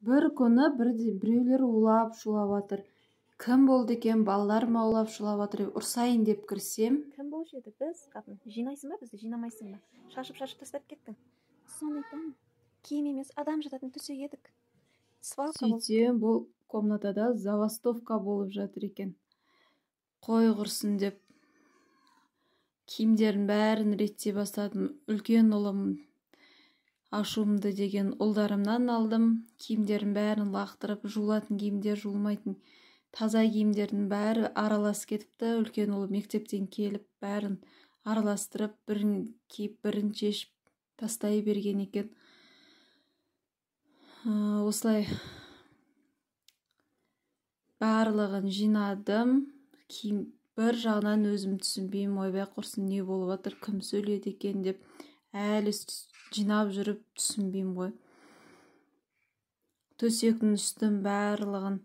Бір күні біреулер улап шулап жатыр. Кім болды екен, балалар ма улап шулап жатыр, ұрсайын деп кірсем. Кім болушы еді? Біз, қатын, жинайсың ба бізді, жинамайсың ба? Шашып тастап кеттің. Соны айтамын. Киім емес, адам жататын төсек едік. Свалка болды. Сөйтсем, бұл комнатада забастовка болып жатыр екен. Қой құрсын деп киімдерін бәрін реттей бастадым. Үлкен ұлым ашуымды деген ұлдарымнан алдым. Киімдерін бәрін лақтырып, жуылатын киімдер, жуылмайтын таза киімдердің бәрі аралас кетіпті. Үлкен ұлы мектептен келіп, бәрін араластырып, бірін киіп, бірін шешіп тастай берген екен. Осылай барлығын жинадым. Бір жағынан өзім түсінбеймін, ойбай құрсын не болып жатыр, кім сөйледі екен деп әлі жинап жүріп түсінбеймін ғой. Төсектің үстін барлығын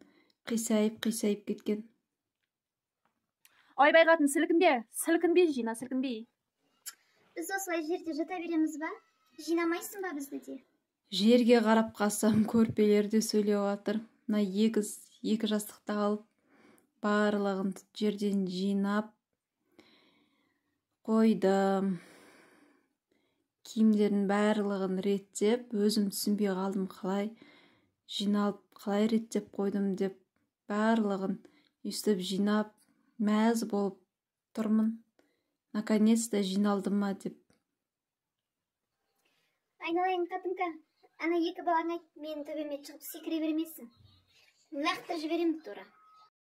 қисайып кеткен. Ойбай қатын, сілкінбей жина, сілкінбей. Біз осылай жерде жата береміз ба? Жинамайсың ба бізді де? Жерге қарап қалсам, көрпелер де сөйлеп жатыр. Мына екі жастықты алып, барлығын жерден жинап қойдым. Киімдерін барлығын реттеп, өзім түсінбей қалдым, қалай жиналып, қалай реттеп қойдым деп. Барлығын өстіп жинап, мәз болып тұрмын. Наконец-то жиналдым ма деп. Айналайын қатынка, ана екі балаң айт, менің төбеме шығып секіре бермесін. Лақтырып жіберем тура.